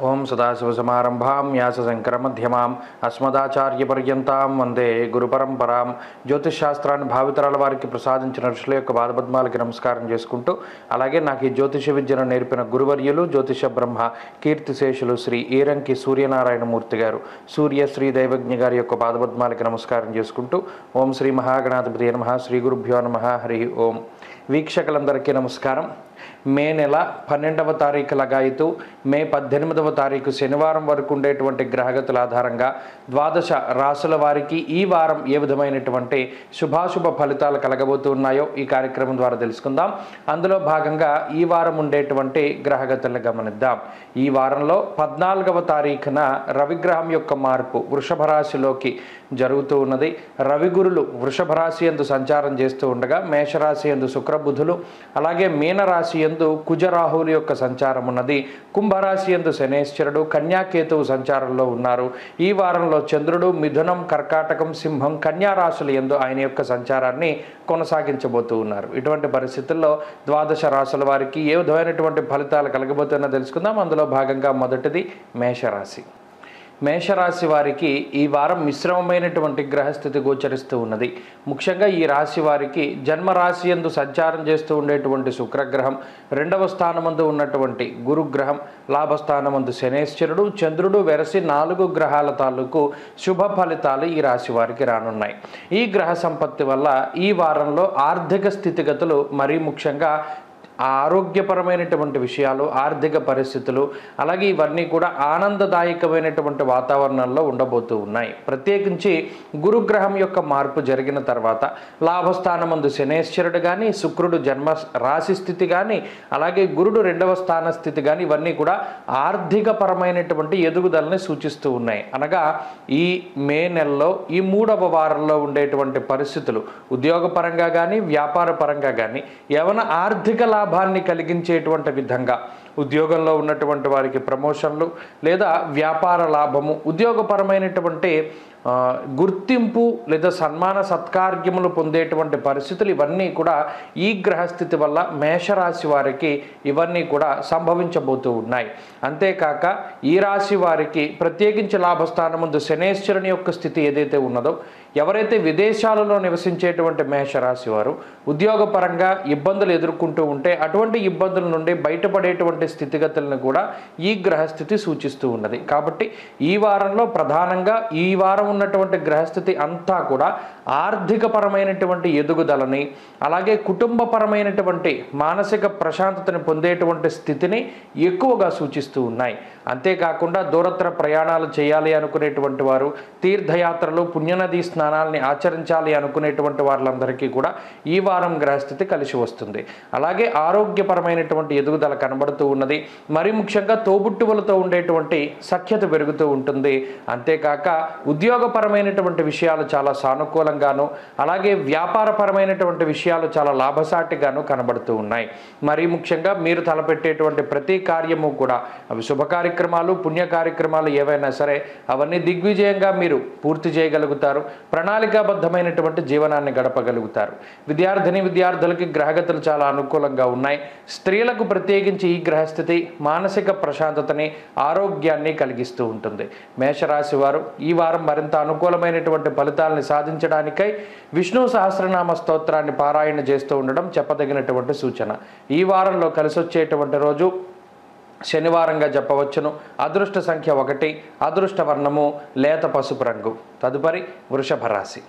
ఓం సదాశివసమారంభాం వ్యాసశంకరమధ్యమాం అస్మదాచార్యపర్యంతాం వందే గురుపరంపరాం. జ్యోతిషశాస్త్రాన్ని భావితరాల వారికి ప్రసాదించిన ఋషుల యొక్క పాదపద్మాలకి నమస్కారం చేసుకుంటూ, అలాగే నాకు ఈ జ్యోతిష విద్యను నేర్పిన గురువర్యులు జ్యోతిష బ్రహ్మ కీర్తిశేషులు శ్రీ ఈరంకి సూర్యనారాయణమూర్తి గారు, సూర్యశ్రీ దైవజ్ఞ గారి యొక్క పాదపద్మాలకి నమస్కారం చేసుకుంటూ, ఓం శ్రీ మహాగణాధిపతి నమః, శ్రీ గురుభ్యో నమః, హరి ఓం. వీక్షకులందరికీ నమస్కారం. మే నెల 12వ తారీఖు లగాయితూ మే 18వ తారీఖు శనివారం వరకు ఉండేటువంటి గ్రహగతుల ఆధారంగా ద్వాదశ రాసుల వారికి ఈ వారం ఏ విధమైనటువంటి శుభాశుభ ఫలితాలు కలగబోతున్నాయో ఈ కార్యక్రమం ద్వారా తెలుసుకుందాం. అందులో భాగంగా ఈ వారం ఉండేటువంటి గ్రహగతులను గమనిద్దాం. ఈ వారంలో 14వ తారీఖున రవిగ్రహం యొక్క మార్పు వృషభ రాశిలోకి జరుగుతూ ఉన్నది. రవిగురులు వృషభ రాశి యందు సంచారం చేస్తూ ఉండగా మేషరాశి యందు శుక్రబుధులు, అలాగే మీనరాశి యందు కుజరాహువుల యొక్క సంచారం ఉన్నది. కుంభరాశి యందు శనేశ్వరుడు, కన్యాకేతువు సంచారంలో ఉన్నారు. ఈ వారంలో చంద్రుడు మిథునం, కర్కాటకం, సింహం, కన్యా రాశుల యందు ఆయన యొక్క సంచారాన్ని కొనసాగించబోతూ ఉన్నారు. ఇటువంటి పరిస్థితుల్లో ద్వాదశ రాశుల వారికి ఏ విధమైనటువంటి ఫలితాలు కలగబోతున్నా తెలుసుకుందాం. అందులో భాగంగా మొదటిది మేషరాశి. మేషరాశి వారికి ఈ వారం మిశ్రమమైనటువంటి గ్రహస్థితి గోచరిస్తూ ఉన్నది. ముఖ్యంగా ఈ రాశి వారికి జన్మరాశి యందు సంచారం చేస్తూ ఉండేటువంటి శుక్రగ్రహం, 2వ స్థానమందు ఉన్నటువంటి గురుగ్రహం, లాభస్థానమందు శనేశ్వరుడు, చంద్రుడు వెరసి 4 గ్రహాల తాలూకు శుభ ఫలితాలు ఈ రాశి వారికి రానున్నాయి. ఈ గ్రహ సంపత్తి వల్ల ఈ వారంలో ఆర్థిక స్థితిగతులు మరీ ముఖ్యంగా ఆరోగ్యపరమైనటువంటి విషయాలు, ఆర్థిక పరిస్థితులు, అలాగే ఇవన్నీ కూడా ఆనందదాయకమైనటువంటి వాతావరణంలో ఉండబోతూ ఉన్నాయి. ప్రత్యేకించి గురుగ్రహం యొక్క మార్పు జరిగిన తర్వాత లాభస్థానమందు శనేశ్వరుడు కానీ, శుక్రుడు జన్మ రాశి స్థితి కానీ, అలాగే గురుడు 2వ స్థాన స్థితి కానీ, ఇవన్నీ కూడా ఆర్థిక పరమైనటువంటి ఎదుగుదలని సూచిస్తూ ఉన్నాయి. అనగా ఈ మే నెలలో ఈ 3వ వారంలో ఉండేటువంటి పరిస్థితులు ఉద్యోగపరంగా కానీ, వ్యాపార పరంగా కానీ ఏమైనా ఆర్థిక లాభాన్ని కలిగించేటువంటి విధంగా ఉద్యోగంలో ఉన్నటువంటి వారికి ప్రమోషన్లు లేదా వ్యాపార లాభము, ఉద్యోగపరమైనటువంటి గుర్తింపు లేదా సన్మాన సత్కార్యములు పొందేటువంటి పరిస్థితులు ఇవన్నీ కూడా ఈ గ్రహస్థితి వల్ల మేషరాశి వారికి ఇవన్నీ కూడా సంభవించబోతూ ఉన్నాయి. అంతేకాక ఈ రాశి వారికి ప్రత్యేకించి లాభస్థానముందు శనేశ్వరుని యొక్క స్థితి ఏదైతే ఉన్నదో, ఎవరైతే విదేశాలలో నివసించేటువంటి మేషరాశి వారు ఉద్యోగపరంగా ఇబ్బందులు ఎదుర్కొంటూ ఉంటే అటువంటి ఇబ్బందుల నుండి బయటపడేటువంటి స్థితిగతులను కూడా ఈ గ్రహస్థితి సూచిస్తూ ఉన్నది. కాబట్టి ఈ వారంలో ప్రధానంగా ఈ వారం ఉన్నటువంటి గ్రహస్థితి అంతా కూడా ఆర్థిక పరమైనటువంటి ఎదుగుదలని, అలాగే కుటుంబపరమైనటువంటి మానసిక ప్రశాంతతని పొందేటువంటి స్థితిని ఎక్కువగా సూచిస్తూ ఉన్నాయి. అంతేకాకుండా దూరత్ర ప్రయాణాలు చేయాలి అనుకునేటువంటి వారు, తీర్థయాత్రలు, పుణ్యనదీ స్నానాలని ఆచరించాలి అనుకునేటువంటి వాళ్ళందరికీ కూడా ఈ వారం గ్రహస్థితి కలిసి వస్తుంది. అలాగే ఆరోగ్యపరమైనటువంటి ఎదుగుదల కనబడుతూ ఉన్నది. మరి ముఖ్యంగా తోబుట్టువులతో ఉండేటువంటి సఖ్యత పెరుగుతూ ఉంటుంది. అంతేకాక ఉద్యోగపరమైనటువంటి విషయాలు చాలా సానుకూలంగాను, అలాగే వ్యాపారపరమైనటువంటి విషయాలు చాలా లాభసాటిగాను కనబడుతూ ఉన్నాయి. మరి ముఖ్యంగా మీరు తలపెట్టేటువంటి ప్రతి కార్యము కూడా అవి శుభ కార్యక్రమాలు, పుణ్య కార్యక్రమాలు ఏవైనా సరే అవన్నీ దిగ్విజయంగా మీరు పూర్తి చేయగలుగుతారు. ప్రణాళికాబద్ధమైనటువంటి జీవనాన్ని గడపగలుగుతారు. విద్యార్థులకి గ్రహగతులు చాలా అనుకూలంగా ఉన్నాయి. స్త్రీలకు ప్రత్యేకించి ఈ గ్రహస్థితి మానసిక ప్రశాంతతని, ఆరోగ్యాన్ని కలిగిస్తూ ఉంటుంది. మేషరాశి వారు ఈ వారం మరింత అనుకూలమైనటువంటి ఫలితాలని సాధించడానికై విష్ణు సహస్రనామ స్తోత్రాన్ని పారాయణ చేస్తూ ఉండడం చెప్పదగినటువంటి సూచన. ఈ వారంలో కలిసి వచ్చేటువంటి రోజు శనివారంగా చెప్పవచ్చును. అదృష్ట సంఖ్య 1, అదృష్ట వర్ణము లేత పసుపు రంగు. తదుపరి వృషభ రాశి.